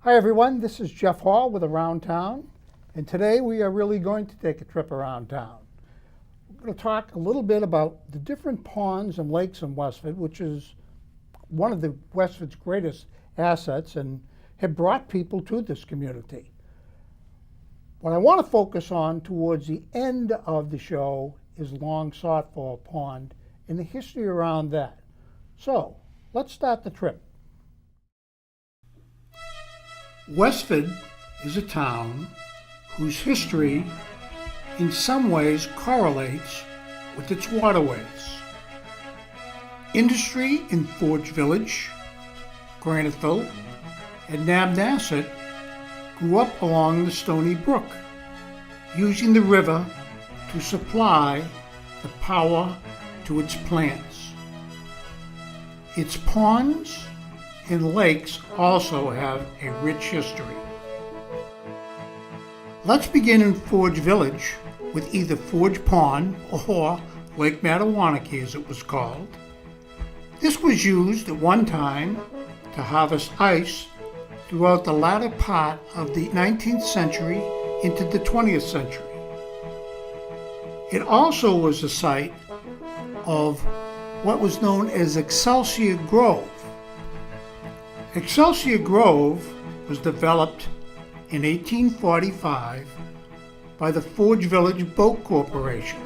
Hi everyone, this is Geoff Hall with Around Town, and today we are really going to take a trip around town. We're going to talk a little bit about the different ponds and lakes in Westford, which is one of the Westford's greatest assets and have brought people to this community. What I want to focus on towards the end of the show is Long Sought For Pond and the history around that. So, let's start the trip. Westford is a town whose history in some ways correlates with its waterways. Industry in Forge Village, Graniteville, and Nabnasset grew up along the Stony Brook, using the river to supply the power to its plants. Its ponds and lakes also have a rich history. Let's begin in Forge Village with either Forge Pond or Lake Mattawanakie as it was called. This was used at one time to harvest ice throughout the latter part of the 19th century into the 20th century. It also was the site of what was known as Excelsior Grove. Excelsior Grove was developed in 1845 by the Forge Village Boat Corporation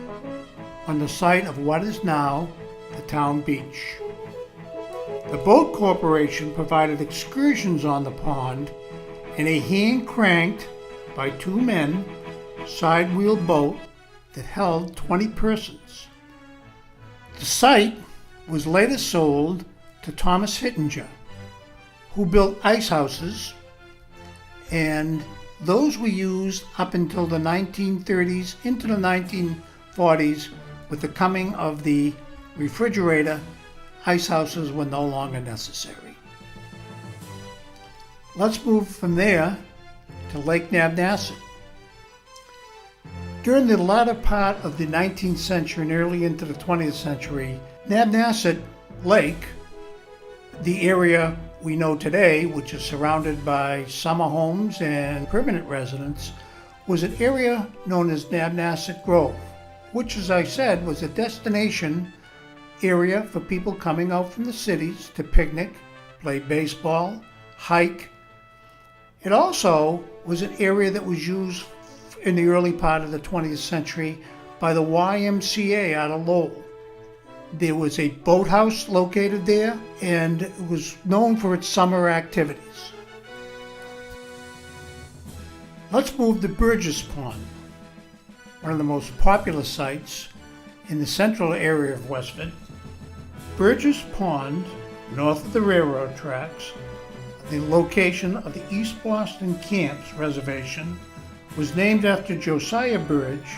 on the site of what is now the town beach. The Boat Corporation provided excursions on the pond in a hand-cranked by two men side-wheel boat that held 20 persons. The site was later sold to Thomas Hittinger, who built ice houses, and those were used up until the 1930s into the 1940s. With the coming of the refrigerator, ice houses were no longer necessary. Let's move from there to Lake Nabnasset. During the latter part of the 19th century and early into the 20th century, Nabnasset Lake, the area we know today, which is surrounded by summer homes and permanent residents, was an area known as Nabnasset Grove, which, as I said, was a destination area for people coming out from the cities to picnic, play baseball, hike. It also was an area that was used in the early part of the 20th century by the YMCA out of Lowell. There was a boathouse located there, and it was known for its summer activities. Let's move to Burgess Pond, one of the most popular sites in the central area of Westford. Burgess Pond, north of the railroad tracks, the location of the East Boston Camps Reservation, was named after Josiah Burge,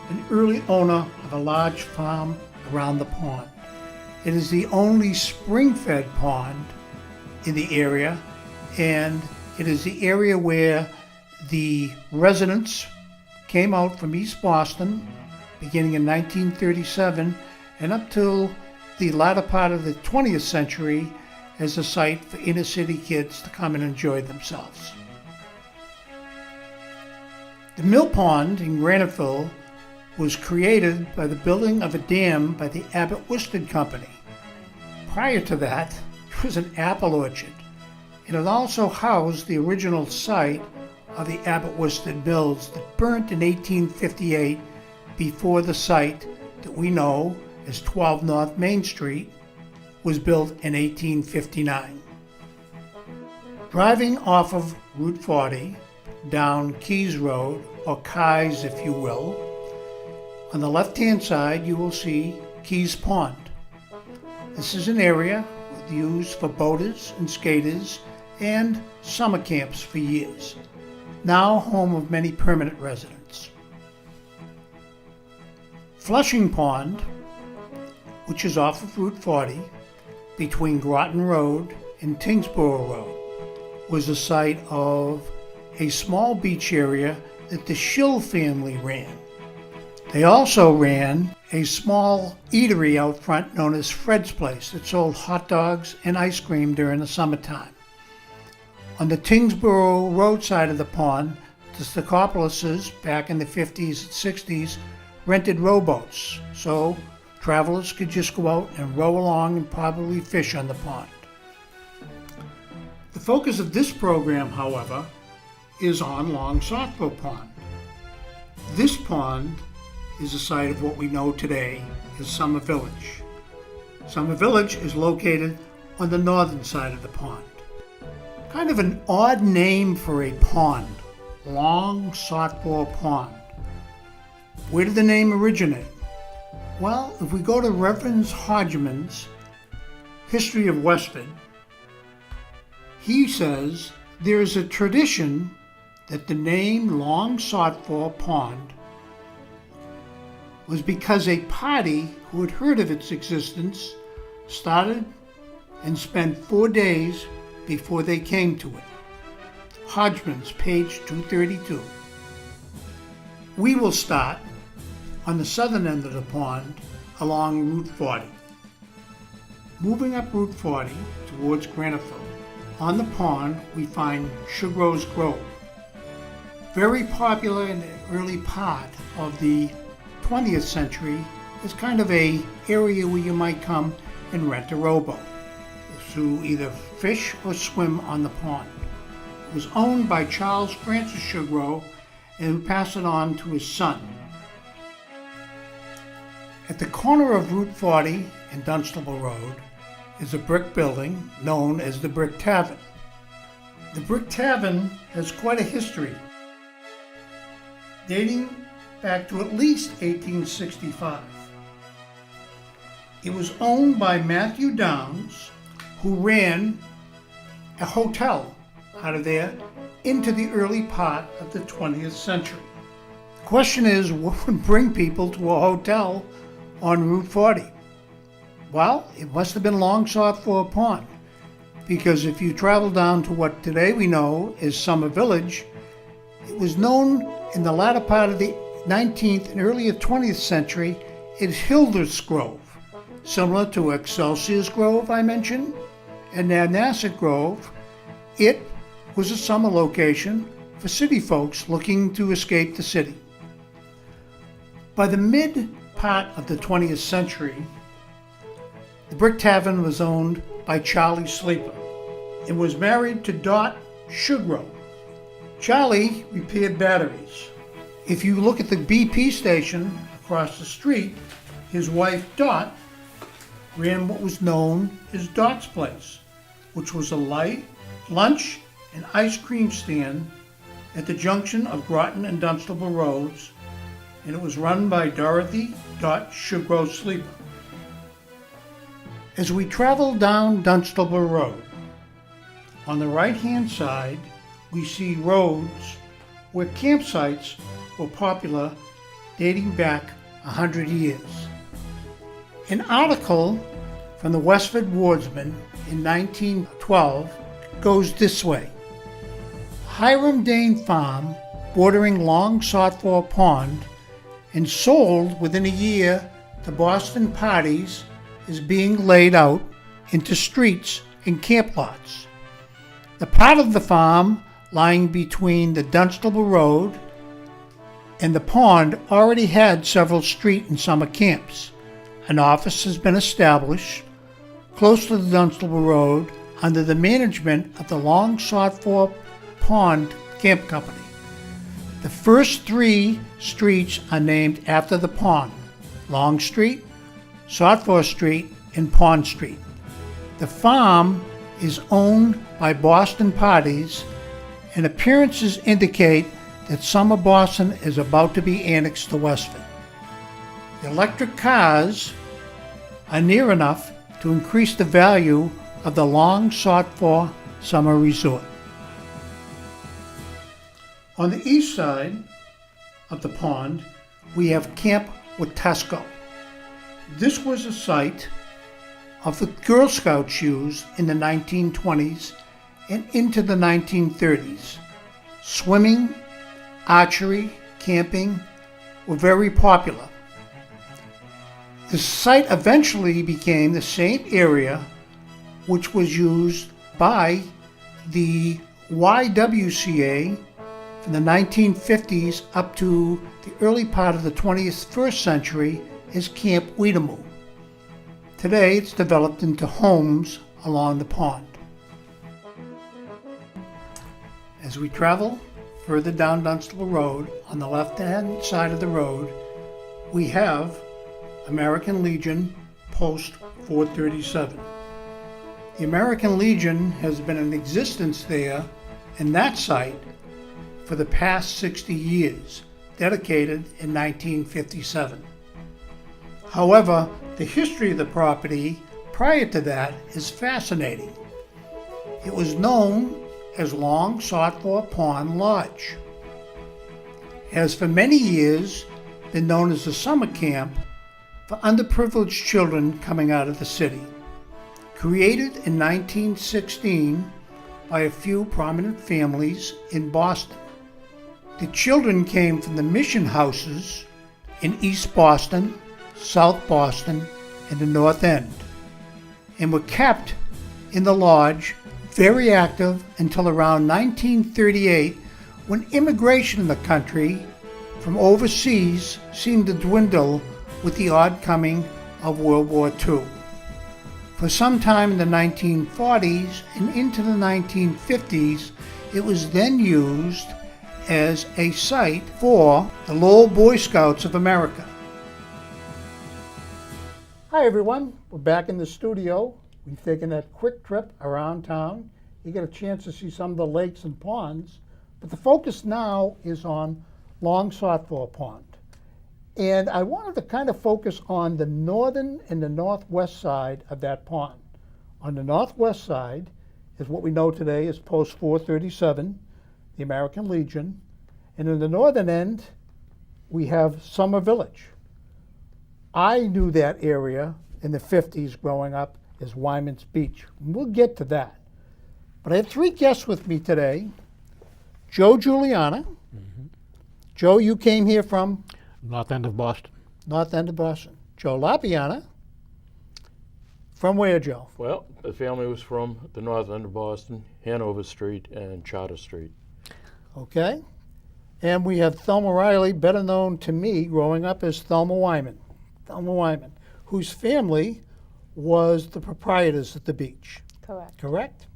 an early owner of a large farm around the pond. It is the only spring-fed pond in the area, and it is the area where the residents came out from East Boston beginning in 1937 and up till the latter part of the 20th century as a site for inner city kids to come and enjoy themselves. The Mill Pond in Graniteville was created by the building of a dam by the Abbott Worsted Company. Prior to that, it was an apple orchard. It had also housed the original site of the Abbott Worsted Mills that burnt in 1858 before the site that we know as 12 North Main Street was built in 1859. Driving off of Route 40 down Keys Road, or Keyes if you will, on the left-hand side you will see Keys Pond. This is an area used for boaters and skaters and summer camps for years. now home of many permanent residents. Flushing Pond, which is off of Route 40 between Groton Road and Tingsboro Road, was the site of a small beach area that the Schill family ran. They also ran a small eatery out front known as Fred's Place that sold hot dogs and ice cream during the summertime. On the Tingsboro Road side of the pond, the Stakopolises back in the 50s and 60s rented rowboats, so travelers could just go out and row along and probably fish on the pond. The focus of this program, however, is on Long Southborough Pond. This pond is the site of what we know today as Summer Village. Summer Village is located on the northern side of the pond. Kind of an odd name for a pond, Long Southborough Pond. Where did the name originate? Well, if we go to Reverend Hodgman's History of Westford, he says there is a tradition that the name Long Southborough Pond was because a party who had heard of its existence started and spent 4 days before they came to it. Hodgman's, page 232. We will start on the southern end of the pond along Route 40. Moving up Route 40 towards Graniteville, on the pond we find Sugarrose Grove, very popular in the early part of the 20th century as kind of a area where you might come and rent a rowboat to either fish or swim on the pond. It was owned by Charles Francis Sugarrose, and who passed it on to his son. At the corner of Route 40 and Dunstable Road is a brick building known as the Brick Tavern. The Brick Tavern has quite a history, dating back to at least 1865. It was owned by Matthew Downs, who ran a hotel out of there into the early part of the 20th century. The question is, what would bring people to a hotel on Route 40? Well, it must have been Long Southborough Pond, because if you travel down to what today we know is Summer Village, it was known in the latter part of the 19th and earlier 20th century as Hilder's Grove, similar to Excelsior's Grove I mentioned, and Nanasset Grove. It was a summer location for city folks looking to escape the city. By the mid part of the 20th century, the Brick Tavern was owned by Charlie Sleeper and was married to Dot Sugarrose. Charlie repaired batteries. If you look at the BP station across the street, his wife Dot ran what was known as Dot's Place, which was a light lunch and ice cream stand at the junction of Groton and Dunstable Roads, and it was run by Dorothy Dot Sugarrose Sleeper. As we travel down Dunstable Road, on the right-hand side we see roads where campsites were popular dating back 100 years. An article from the Westford Wardsman in 1912 goes this way. Hiram Dane Farm, bordering Long Southborough Pond, and sold within a year to Boston parties, is being laid out into streets and camp lots. The part of the farm lying between the Dunstable Road and the pond already had several street and summer camps. An office has been established close to the Dunstable Road under the management of the Long Southborough Pond Camp Company. The first 3 streets are named after the pond: Long Street, Southborough Street, and Pond Street. The farm is owned by Boston parties, and appearances indicate that Summer Boston is about to be annexed to Westford. The electric cars are near enough to increase the value of the long sought for summer resort. On the east side of the pond, we have Camp Wetaskiwin. This was a site of the Girl Scouts used in the 1920s and into the 1930s. Swimming, archery, camping were very popular. The site eventually became the same area which was used by the YWCA from the 1950s up to the early part of the 21st century as Camp Weedamoo. Today it's developed into homes along the pond. As we travel further down Dunstable Road, on the left-hand side of the road, we have American Legion Post 437. The American Legion has been in existence there in that site for the past 60 years, dedicated in 1957. However, the history of the property prior to that is fascinating. It was known as Long Sought For Pond Lodge. It has for many years been known as a summer camp for underprivileged children coming out of the city. Created in 1916 by a few prominent families in Boston. The children came from the mission houses in East Boston, South Boston, and the North End, and were kept in the lodge very active until around 1938, when immigration in the country from overseas seemed to dwindle with the odd coming of World War II. For some time in the 1940s and into the 1950s, it was then used as a site for the Lowell Boy Scouts of America. Hi everyone, we're back in the studio. We've taken that quick trip around town. You get a chance to see some of the lakes and ponds, but the focus now is on Long Sought For Pond. And I wanted to kind of focus on the northern and the northwest side of that pond. On the northwest side is what we know today as Post 437, the American Legion. And in the northern end, we have Summer Village. I knew that area in the 50s growing up as Wyman's Beach. We'll get to that. But I have three guests with me today. Joe Giuliana. Joe, you came here from? North end of Boston. North end of Boston. Joe Lapiana. From where, Joe? Well, the family was from the north end of Boston, Hanover Street and Charter Street. Okay. And we have Thelma Riley, better known to me growing up as Thelma Wyman. Thelma Wyman, whose family was the proprietors at the beach. Correct. Correct?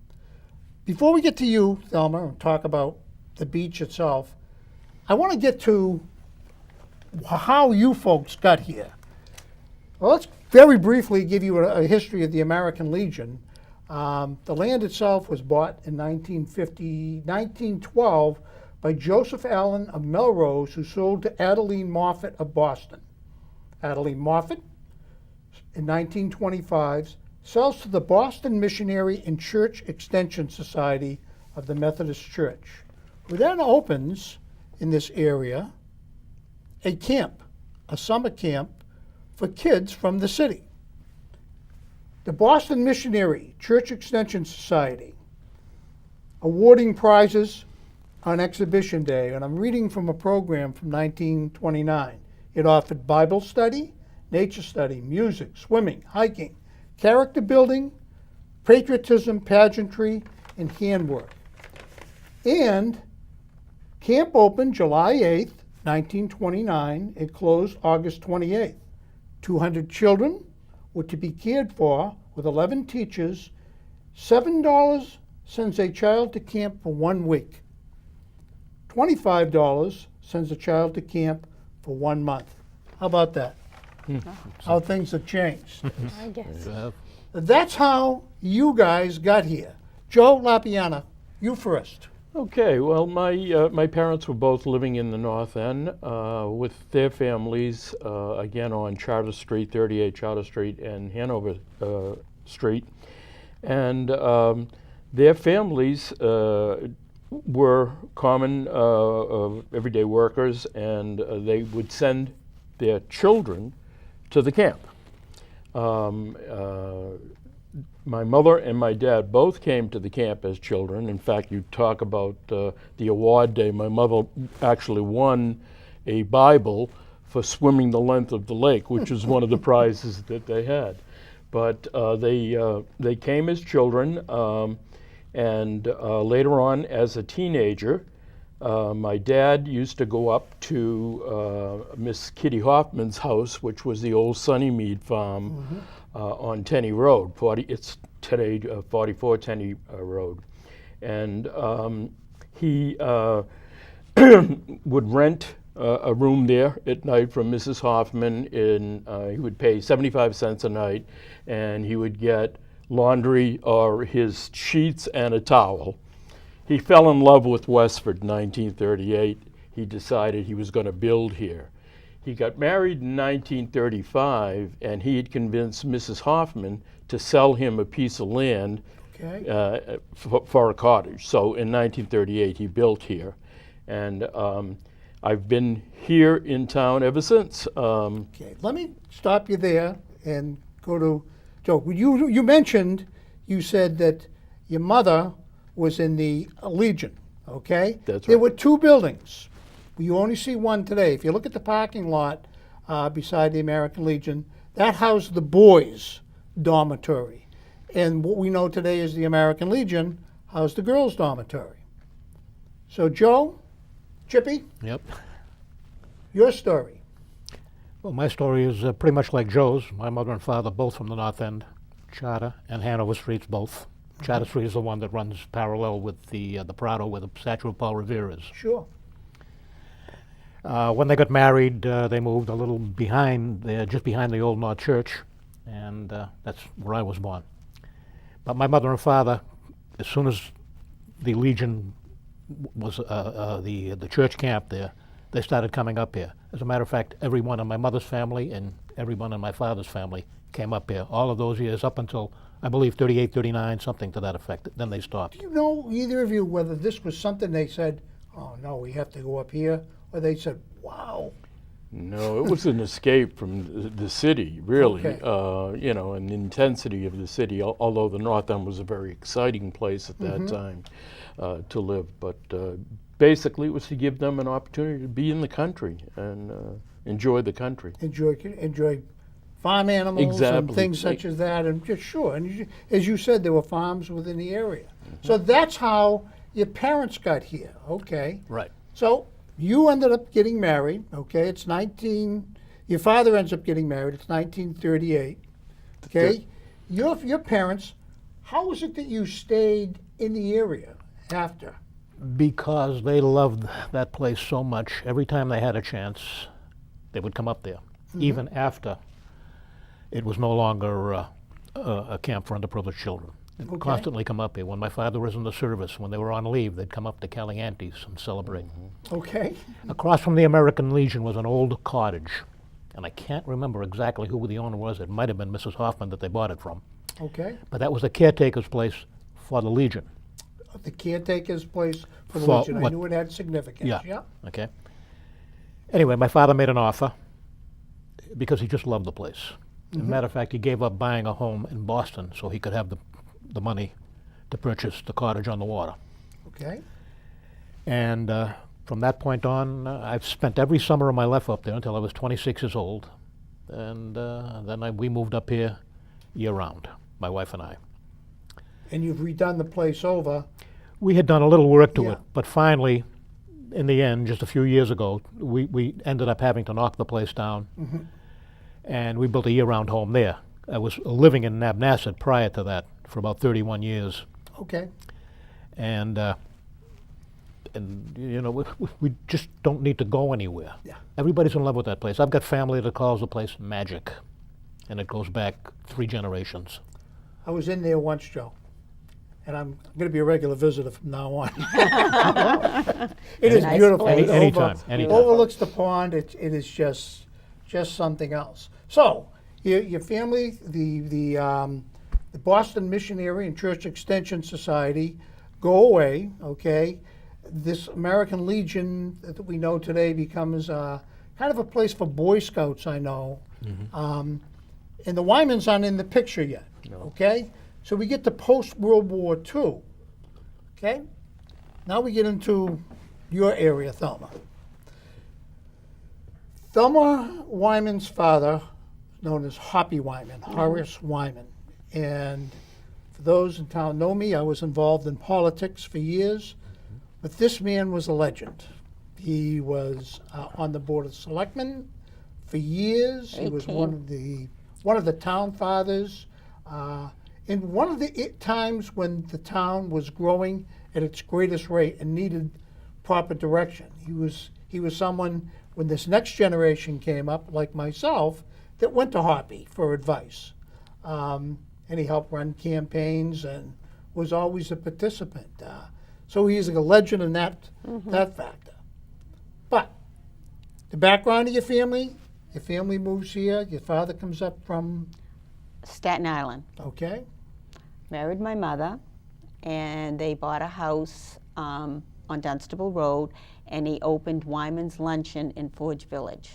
Before we get to you, Thelma, and talk about the beach itself, I want to get to how you folks got here. Well, let's very briefly give you a history of the American Legion. The land itself was bought in 1912 by Joseph Allen of Melrose, who sold to Adeline Moffat of Boston. Adeline Moffat, in 1925, sells to the Boston Missionary and Church Extension Society of the Methodist Church, who then opens in this area a camp, a summer camp for kids from the city. The Boston Missionary Church Extension Society awarding prizes on Exhibition Day, and I'm reading from a program from 1929. It offered Bible study, nature study, music, swimming, hiking, character building, patriotism, pageantry, and handwork. And camp opened July 8th, 1929. It closed August 28th. 200 children were to be cared for with 11 teachers. $7 sends a child to camp for 1 week. $25 sends a child to camp for 1 month. How about that? How things have changed. I guess. That's how you guys got here. Joe Lapiana, you first. Okay, well, my parents were both living in the North End with their families, again on Charter Street, 38 Charter Street, and Hanover Street. And their families were common everyday workers, and they would send their children to the camp. My mother and my dad both came to the camp as children. In fact, you talk about the award day. My mother actually won a Bible for swimming the length of the lake, which was one of the prizes that they had. But they came as children, and later on, as a teenager, my dad used to go up to Miss Kitty Hoffman's house, which was the old Sunnymead farm on Tenney Road. It's today 44 Tenney Road. And he would rent a room there at night from Mrs. Hoffman. He would pay 75 cents a night, and he would get laundry or his sheets and a towel. He fell in love with Westford in 1938. He decided he was going to build here. He got married in 1935, and he had convinced Mrs. Hoffman to sell him a piece of land for a cottage. So in 1938, he built here. And I've been here in town ever since. Okay, let me stop you there and go to Joe. You mentioned, you said that your mother was in the Legion, okay? That's There right. were two buildings. You only see one today. If you look at the parking lot beside the American Legion, that housed the boys' dormitory. And what we know today is the American Legion housed the girls' dormitory. So Joe, Chippy, Yep. your story. Well, my story is pretty much like Joe's. My mother and father both from the North End, Charter and Hanover Streets both. Charter Street is the one that runs parallel with the Prado where the statue of Paul Revere is. Sure. When they got married, they moved a little behind there, just behind the Old North Church, and that's where I was born. But my mother and father, as soon as the Legion was the church camp there, they started coming up here. As a matter of fact, everyone in my mother's family and everyone in my father's family came up here all of those years up until, I believe, 38, 39, something to that effect. Then they stopped. Do you know, either of you, whether this was something they said, oh no, we have to go up here, or they said, wow? No, it was an escape from the city, really. Okay. And the intensity of the city, although the North End was a very exciting place at that time to live. But basically, it was to give them an opportunity to be in the country and enjoy the country. Enjoy farm animals and Exactly. things such as that, and just sure. And as you said, there were farms within the area. So that's how your parents got here, okay? Right. So you ended up getting married, okay? Your father ends up getting married. It's 1938, okay? Your parents, how was it that you stayed in the area after? Because they loved that place so much, every time they had a chance, they would come up there, even after it was no longer a camp for underprivileged children. They'd constantly come up here. When my father was in the service, when they were on leave, they'd come up to Caliantes and celebrate. Okay. Across from the American Legion was an old cottage, and I can't remember exactly who the owner was. It might have been Mrs. Hoffman that they bought it from. Okay. But that was the caretaker's place for the Legion. The caretaker's place for the For Legion. I what- knew it had significance. Yeah. Okay. Anyway, my father made an offer because he just loved the place. As a matter of fact, he gave up buying a home in Boston so he could have the money to purchase the cottage on the water. Okay. And from that point on, I've spent every summer of my life up there until I was 26 years old. And then we moved up here year-round, my wife and I. And you've redone the place over. We had done a little work to Yeah. it, but finally, in the end, just a few years ago, we ended up having to knock the place down, and we built a year-round home there. I was living in Nabnasset prior to that for about 31 years, Okay. and you know, we just don't need to go anywhere. Yeah. Everybody's in love with that place. I've got family that calls the place magic, and it goes back 3 generations. I was in there once, Joe, and I'm going to be a regular visitor from now on. It is Nice beautiful. place. It Anytime. overlooks the pond. It is just something else. So your family, the Boston Missionary and Church Extension Society, go away. Okay. this American Legion that we know today becomes kind of a place for Boy Scouts, I know. And the Wymans aren't in the picture yet, okay? So we get to post-World War II, okay? Now we get into your area, Thelma. Thelma Wyman's father, known as Hoppy Wyman, Horace Wyman. And for those in town know me, I was involved in politics for years, but this man was a legend. He was on the Board of Selectmen for years. He was one of the town fathers. In one of the times when the town was growing at its greatest rate and needed proper direction, he was someone, when this next generation came up, like myself, that went to Hoppy for advice. And he helped run campaigns and was always a participant. So he's a legend in that factor. But the background of your family moves here, your father comes up from? Staten Island. Okay. Married my mother, and they bought a house on Dunstable Road, and he opened Wyman's Luncheon in Forge Village.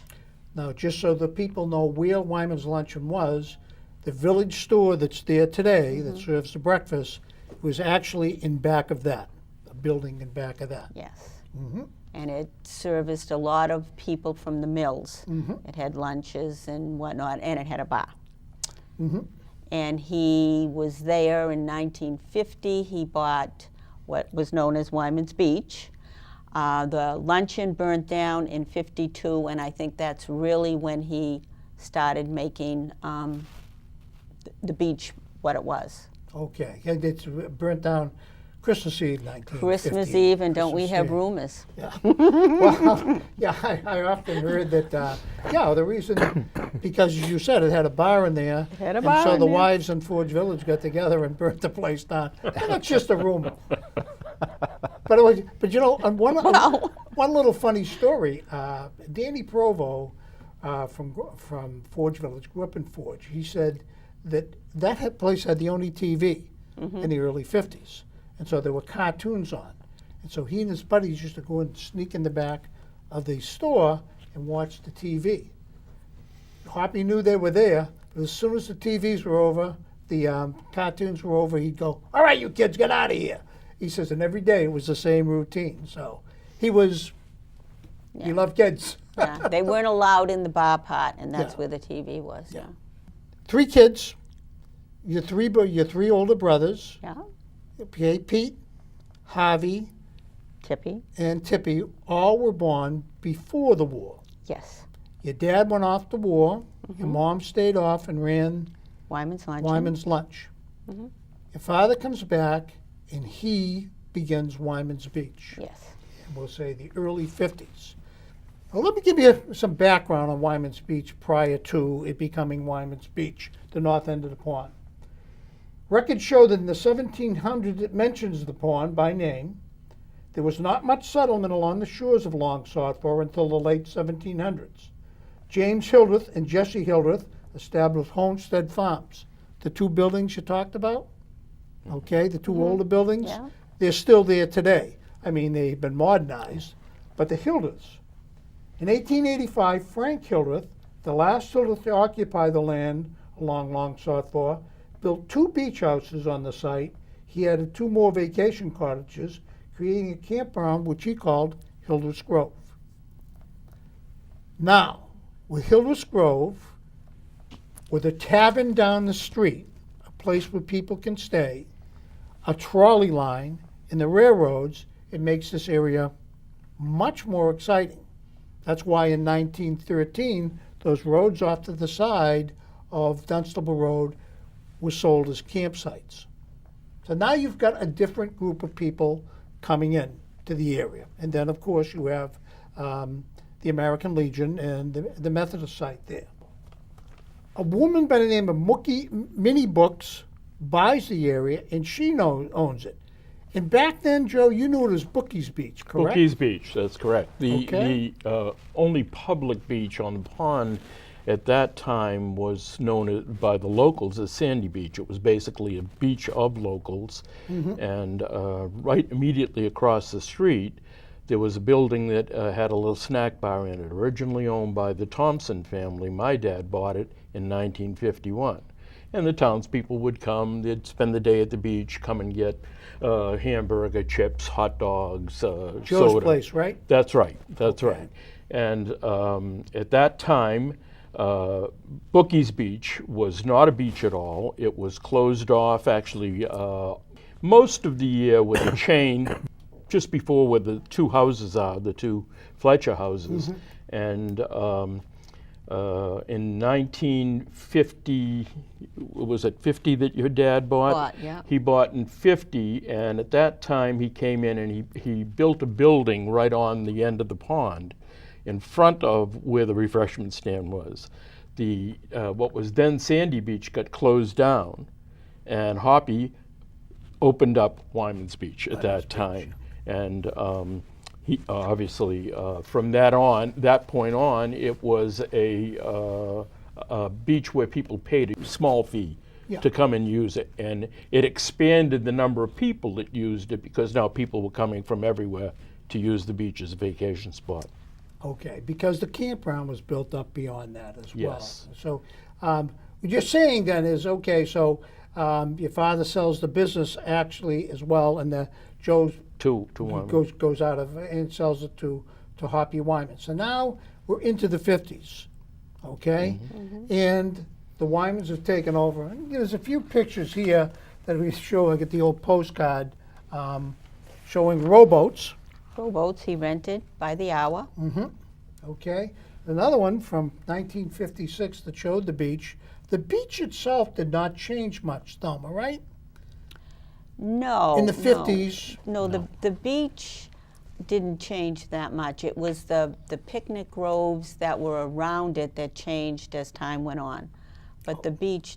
Now, just so the people know where Wyman's Luncheon was, the village store that's there today that serves the breakfast was actually in back of that, a building in back of that. Yes. And it serviced a lot of people from the mills. Mm-hmm. It had lunches and whatnot, and it had a bar. Mm-hmm. And he was there in 1950. He bought what was known as Wyman's Beach. The luncheon burnt down in 52, and I think that's really when he started making the beach what it was. Okay. And it's burnt down Christmas Eve, 1950. Christmas Eve, and don't we Christmas have Eve. rumors? Yeah. Well, yeah, I often heard that, the reason, because as you said, it had a bar in there. It had a and bar so in the there. wives in Forge Village got together and burnt the place down. And that's just a rumor. But you know, on one little funny story, Danny Provo from Forge Village, grew up in Forge. He said that place had the only TV in the early 50s. And so there were cartoons on. And so he and his buddies used to go and sneak in the back of the store and watch the TV. Hoppy knew they were there, but as soon as the TVs were over, the cartoons were over, he'd go, "All right, you kids, get out of here." He says, and every day it was the same routine. So he loved kids. Yeah, they weren't allowed in the bar part, and that's Yeah. where the TV was. Yeah. 3 kids, your three older brothers, Yeah. okay, Pete, Harvey, Tippy. and Tippy, all were born before the war. Yes. Your dad went off to war. Your mom stayed off and ran Wyman's Luncheon. Wyman's Lunch. Your father comes back, and he begins Wyman's Beach. Yes. And we'll say the early 50s. Well, let me give you some background on Wyman's Beach prior to it becoming Wyman's Beach, the north end of the pond. Records show that in the 1700s it mentions the pond by name. There was not much settlement along the shores of Long Sought For until the late 1700s. James Hildreth and Jesse Hildreth established Homestead Farms. The 2 buildings you talked about, okay, the 2 older buildings, Yeah. they're still there today. I mean, they've been modernized, but the Hildreths. In 1885, Frank Hildreth, the last Hildreth to occupy the land along Long Sought For, built 2 beach houses on the site. He added 2 more vacation cottages, creating a campground which he called Hildreth's Grove. Now, with Hildreth's Grove, with a tavern down the street, a place where people can stay, a trolley line, and the railroads, it makes this area much more exciting. That's why in 1913, those roads off to the side of Dunstable Road were sold as campsites. So now you've got a different group of people coming in to the area. And then, of course, you have the American Legion and the Methodist site there. A woman by the name of Minnie Books buys the area, and she owns it. And back then, Joe, you knew it as Bookie's Beach, correct? Bookie's Beach, that's correct. Okay. The only public beach on the pond at that time was known by the locals as Sandy Beach. It was basically a beach of locals. And right immediately across the street there was a building that had a little snack bar in it, originally owned by the Thompson family. My dad bought it in 1951. And the townspeople would come, they'd spend the day at the beach, come and get hamburger, chips, hot dogs, Joe's soda. Place, right? That's right, that's Okay. right. And at that time, Bookie's Beach was not a beach at all. It was closed off actually most of the year with a chain just before where the two houses are, the two Fletcher houses. And in 1950, was it 50 that your dad bought? Yeah. He bought in 50, and at that time he came in and he built a building right on the end of the pond in front of where the refreshment stand was. The what was then Sandy Beach got closed down, and Hoppy opened up Wyman's Beach at that time. And he obviously from that point on, it was a beach where people paid a small fee to come and use it, and it expanded the number of people that used it because now people were coming from everywhere to use the beach as a vacation spot. Okay, because the campground was built up beyond that as well. Yes. So what you're saying then is, okay, so your father sells the business actually as well, and the Joe's To Wyman. goes out of and sells it to Hoppy Wyman. So now we're into the 50s, okay? And the Wymans have taken over. And there's a few pictures here that we show. I get the old postcard showing rowboats. Rowboats he rented by the hour. Okay, another one from 1956 that showed the beach. The beach itself did not change much, Thelma, right? No. In the no. 50s. No, the beach didn't change that much. It was the picnic groves that were around it that changed as time went on. But the beach,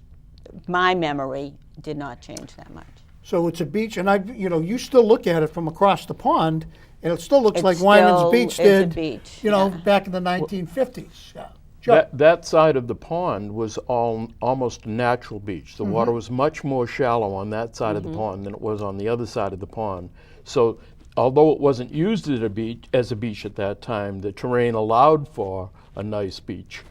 my memory, did not change that much. So it's a beach, and you still look at it from across the pond, and it still looks It like Wyman's still Beach is a did, beach, back in the 1950s. Yeah. Joe. That side of the pond was almost a natural beach. The water was much more shallow on that side of the pond than it was on the other side of the pond. So although it wasn't used as a beach at that time, the terrain allowed for a nice beach.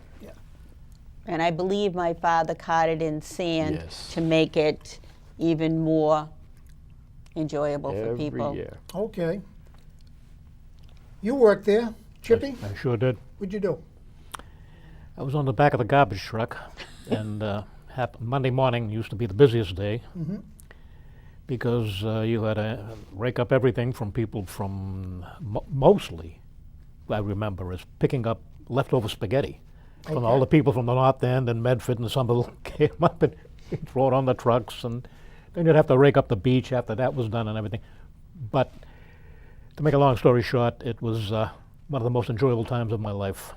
And I believe my father carted in sand Yes. to make it even more enjoyable for Every people. year. Okay. You worked there, Chippy? I sure did. What'd you do? I was on the back of the garbage truck, and Monday morning used to be the busiest day because you had to rake up everything from people from mostly, I remember, is picking up leftover spaghetti from all the people from the North End and Medford and Somerville came up and throw it on the trucks, and then you'd have to rake up the beach after that was done and everything. But to make a long story short, it was one of the most enjoyable times of my life.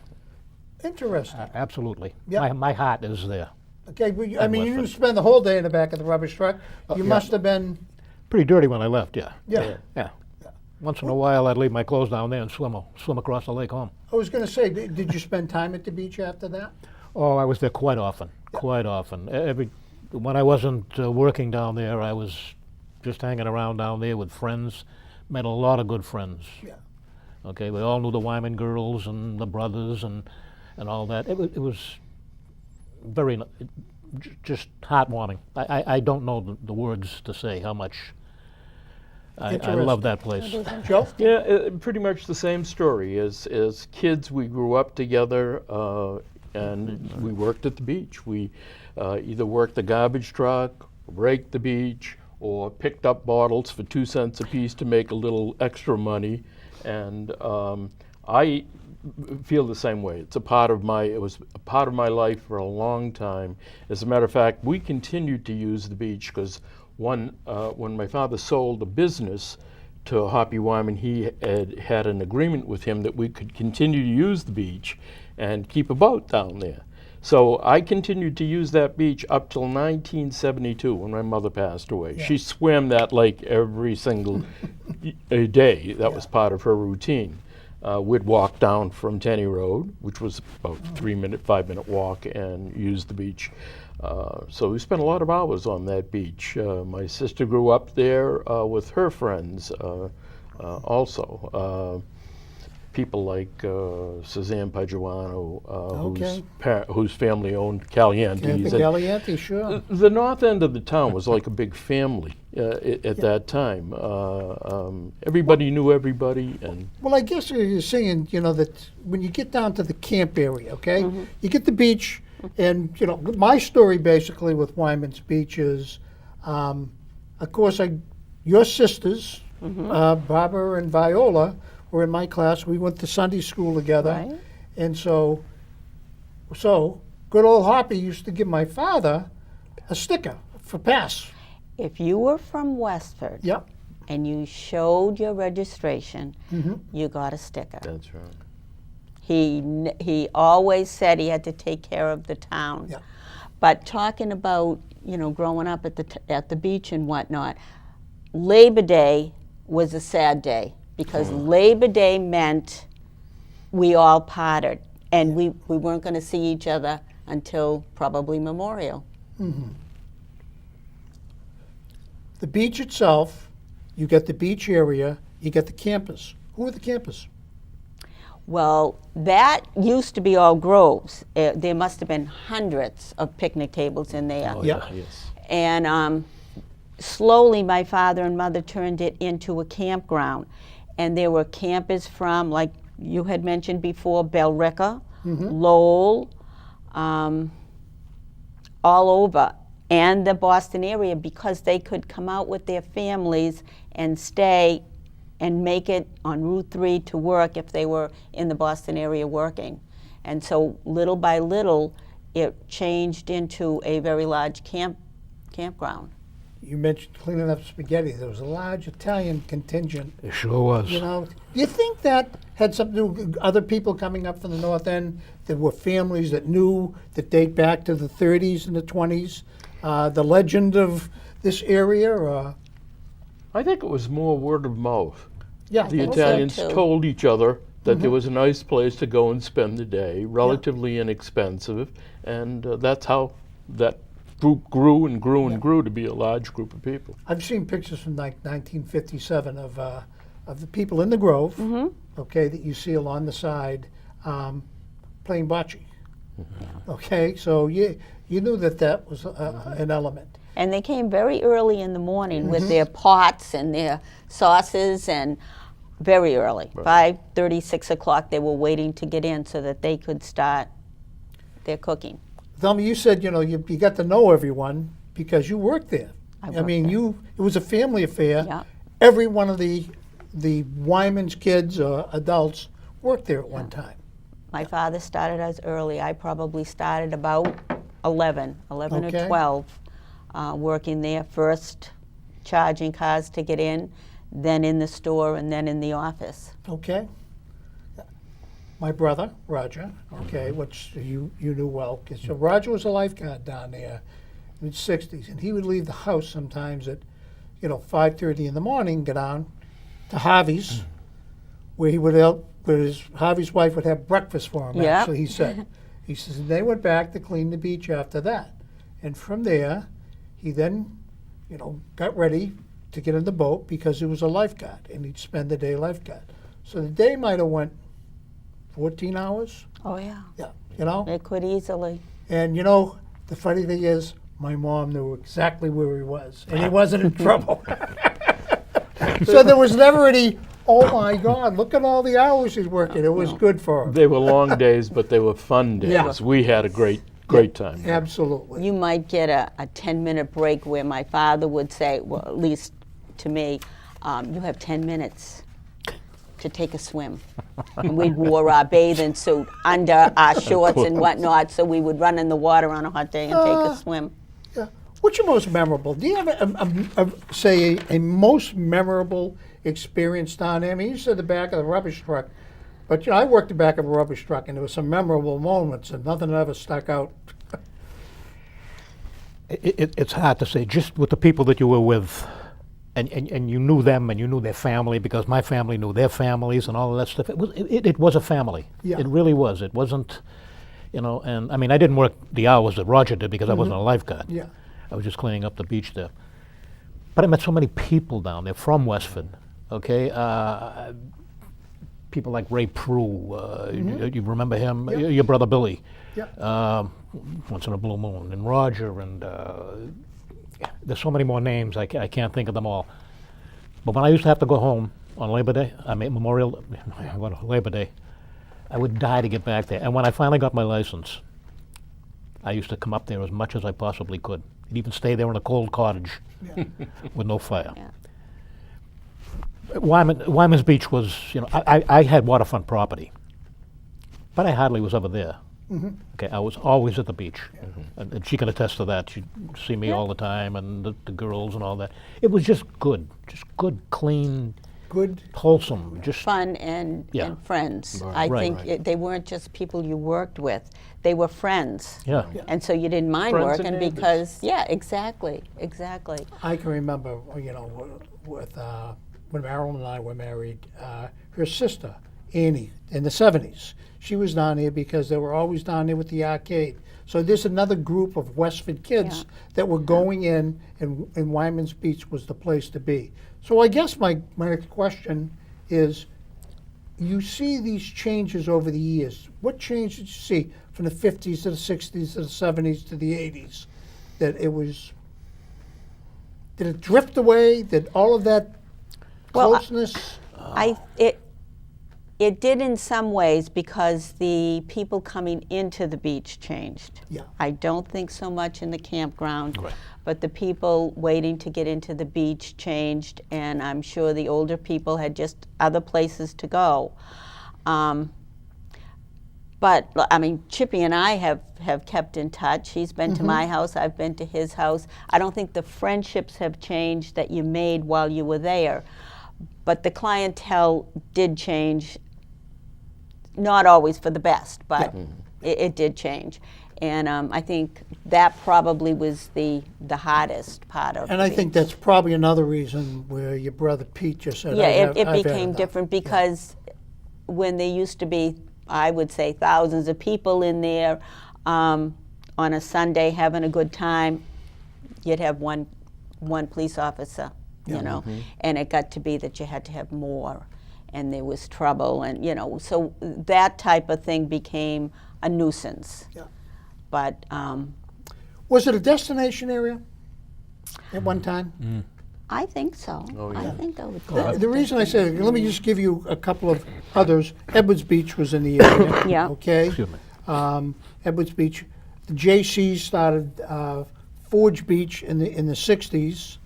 Interesting. Absolutely. Yep. My heart is there. Okay, but you didn't Westford. spend the whole day in the back of the rubbish truck. You must have been, Pretty dirty when I left, yeah. yeah. Yeah. Once in a while, I'd leave my clothes down there and swim across the lake home. I was going to say, did you spend time at the beach after that? Oh, I was there quite often, quite often. When I wasn't working down there, I was just hanging around down there with friends. Met a lot of good friends. Yeah. Okay, we all knew the Wyman girls and the brothers and all that. It was very, just heartwarming. I don't know the words to say how much I love that place. Joe? Yeah, pretty much the same story. As kids, we grew up together, and we worked at the beach. We either worked the garbage truck, raked the beach, or picked up bottles for 2 cents a piece to make a little extra money. And I feel the same way. It was a part of my life for a long time. As a matter of fact, we continued to use the beach because when my father sold the business to Hoppy Wyman, he had an agreement with him that we could continue to use the beach and keep a boat down there. So I continued to use that beach up till 1972 when my mother passed away. She swam that lake every single day. That was part of her routine. We'd walk down from Tenney Road, which was about 5-minute walk, and use the beach. So we spent a lot of hours on that beach. My sister grew up there with her friends. also. People like Suzanne Pagiano, Okay. whose family owned Caliante's. Camping And Caliente, sure. the north end of the town was like a big family at that time. Everybody knew everybody, and Well, I guess you're saying, that when you get down to the camp area, okay, you get the beach, and, my story basically with Wyman's Beach is, of course, your sisters, Barbara and Viola, were in my class. We went to Sunday school together. Right. And so good old Hoppy used to give my father a sticker for pass. If you were from Westford Yep. and you showed your registration, you got a sticker. that's right. He always said he had to take care of the town. Yeah. But talking about, growing up at the beach and whatnot, Labor Day was a sad day because Labor Day meant we all parted and we weren't going to see each other until probably Memorial. The beach itself, you get the beach area, you get the campus. Who are the campus? Well, that used to be all groves. There must have been hundreds of picnic tables in there. Oh, Yeah. Yes. And slowly my father and mother turned it into a campground. And there were campers from, like you had mentioned before, Bellrica, Lowell, all over, and the Boston area, because they could come out with their families and stay and make it on Route 3 to work if they were in the Boston area working. And so little by little, it changed into a very large campground. You mentioned cleaning up spaghetti. There was a large Italian contingent. It sure was. Do you think that had something to do with other people coming up from the north end? There were families that date back to the 30s and the 20s. The legend of this area, or I think it was more word of mouth. yeah, The think so, Italians too. told each other that there was a nice place to go and spend the day, relatively inexpensive, and that's how that group grew and grew and grew to be a large group of people. I've seen pictures from like 1957 of the people in the Grove, okay, that you see along the side, playing bocce. Okay, so you knew that was an element. And they came very early in the morning with their pots and their sauces, and very early, 5:30, 6 o'clock, they were waiting to get in so that they could start their cooking. Tell me, you said you got to know everyone because you worked there. I I worked mean, there. it was a family affair. Yeah. Every one of the Wyman's kids or adults worked there at one time. My father started us early. I probably started about 11 Okay. or 12, working there, first charging cars to get in, then in the store, and then in the office. Okay. My brother, Roger, okay, which you knew well, 'cause so Roger was a lifeguard down there in the 60s, and he would leave the house sometimes at, 5:30 in the morning, go down to Harvey's, where he would help, Harvey's wife would have breakfast for him, Yep. actually, he said. He says, and they went back to clean the beach after that. And from there, he then, got ready to get in the boat because he was a lifeguard, and he'd spend the day lifeguard. So the day might have went 14 hours, Oh, yeah. yeah, It could easily. And the funny thing is, my mom knew exactly where he was, and he wasn't in trouble. So there was never any, oh my God, look at all the hours he's working. It was good for him. They were long days, but they were fun days. Yeah. We had a great time. Absolutely. You might get a 10-minute break where my father would say, well, at least to me, you have 10 minutes to take a swim. And we wore our bathing suit under our shorts and whatnot, so we would run in the water on a hot day and take a swim. Yeah. What's your most memorable? Do you have, say, a most memorable experience down there? I mean, you said the back of the rubbish truck, but I worked the back of a rubbish truck, and there were some memorable moments, and nothing ever stuck out. It's hard to say, just with the people that you were with, and you knew them and you knew their family, because my family knew their families and all of that stuff. It was a family. Yeah. It really was. It wasn't, and I mean, I didn't work the hours that Roger did because I wasn't a lifeguard. Yeah. I was just cleaning up the beach there. But I met so many people down there from Westford. Okay, people like Ray Prue, you remember him? Your brother Billy. Yeah. Once in a blue moon, and Roger, and there's so many more names, I can't think of them all. But when I used to have to go home on Labor Day, Labor Day, I would die to get back there. And when I finally got my license, I used to come up there as much as I possibly could. And even stay there in a cold cottage with no fire. Yeah. Wyman's Beach was, I had waterfront property, but I hardly was ever there. Okay, I was always at the beach, and she can attest to that. She'd see me all the time, and the girls and all that. It was just good, clean, Good. wholesome, just Fun and friends. I Right. think they weren't just people you worked with; they were friends. yeah. And so you didn't mind Friends and working neighbors. because, exactly. I can remember, with when Marilyn and I were married, her sister, Annie, in the 70s, she was down here because they were always down there with the arcade. So there's another group of Westford kids that were going in, and Wyman's Beach was the place to be. So I guess my next question is, you see these changes over the years. What change did you see from the 50s to the 60s to the 70s to the 80s? That it was, did it drift away? Did all of that Well, closeness? It did in some ways because the people coming into the beach changed. Yeah. I don't think so much in the campground, Right. but the people waiting to get into the beach changed, and I'm sure the older people had just other places to go. But I mean, Chippy and I have kept in touch. He's been to my house, I've been to his house. I don't think the friendships have changed that you made while you were there, but the clientele did change. Not always for the best, but it did change. And I think that probably was the hardest part of it. And I think that's probably another reason where your brother Pete just said, Yeah, I've it had became enough." different because when there used to be, I would say, thousands of people in there on a Sunday having a good time, you'd have one police officer, and it got to be that you had to have more, and there was trouble, and so that type of thing became a nuisance. Yeah. But Was it a destination area at one time? I think so. Oh, I yeah. think I would. The reason I say, let me just give you a couple of others. Edwards Beach was in the area. Yeah. Okay. Excuse me. Edwards Beach. The JCs started Forge Beach in the 60s.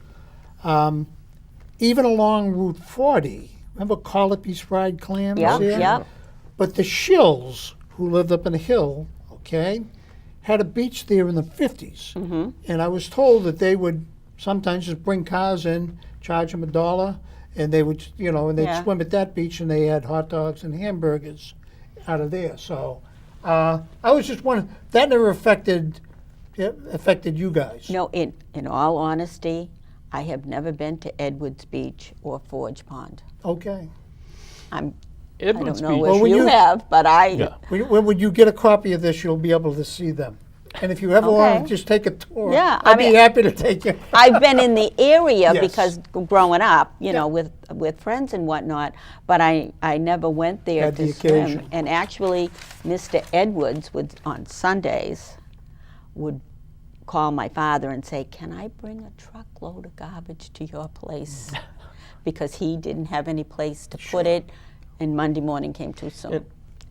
Even along Route 40. Remember Colopy's Fried Clams Yeah, here? yeah. But the Shills, who lived up in the hill, okay, had a beach there in the 50s. Mm-hmm. And I was told that they would sometimes just bring cars in, charge them $1, and they would, and they'd Yeah. swim at that beach, and they had hot dogs and hamburgers out of there. So I was just wondering, that never affected you guys. No, in all honesty, I have never been to Edwards Beach or Forge Pond. Okay. I Edwards don't know Beach. if Well, when you you- have, but I. Yeah. When you get a copy of this, you'll be able to see them. And if you ever want Okay. to just take a tour, Yeah, I'd I be mean- happy to take you. I've been in the area Yes. because growing up, with friends and whatnot, but I never went there Had to the swim. occasion. And actually, Mr. Edwards would on Sundays would call my father and say, "Can I bring a truckload of garbage to your place?" Because he didn't have any place to put it, and Monday morning came too soon,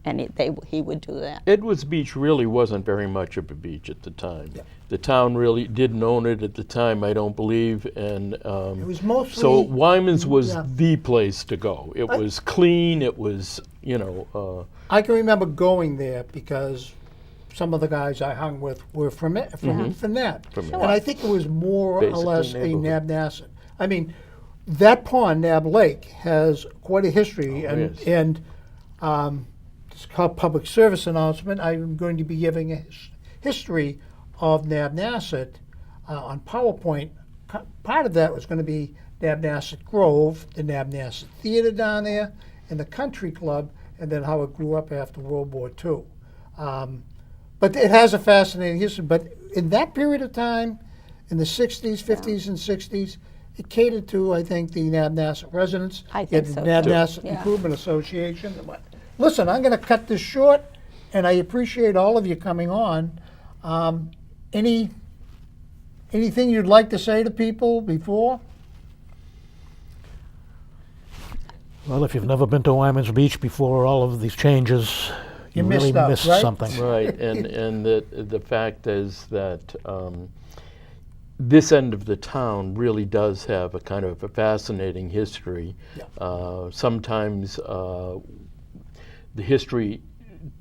and he would do that. Edwards Beach really wasn't very much of a beach at the time. The town really didn't own it at the time, I don't believe, and It was mostly. so Wyman's was Yeah. the place to go. It was clean. It was, I can remember going there because some of the guys I hung with were from that. And I think it was more or Basically less a neighborhood. Nabnasset. I mean, that pond, Nab Lake, has quite a history. yes. And it's called public service announcement. I'm going to be giving a history of Nabnasset on PowerPoint. Part of that was going to be Nabnasset Grove, the Nabnasset Theater down there, and the Country Club, and then how it grew up after World War II. But it has a fascinating history. But in that period of time, in the 60s, 50s, and 60s, it catered to, I think, the Nabnasset residents. I You think had so, the too. Nabnasset Yeah. Improvement Association. Listen, I'm going to cut this short, and I appreciate all of you coming on. Anything you'd like to say to people before? Well, if you've never been to Wyman's Beach before all of these changes, You you really missed out, missed right? something. Right, and the fact is that this end of the town really does have a kind of a fascinating history. Yeah. Sometimes the history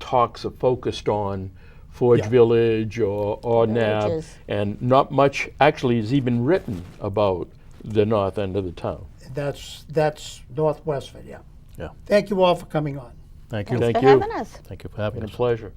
talks are focused on Forge Yeah. Village or Nab, Villages. and not much actually is even written about the north end of the town. That's North Westford, yeah. Yeah. Thank you all for coming on. Thank you. Thanks Thank for you. having us. Thank you for having Been a us. pleasure.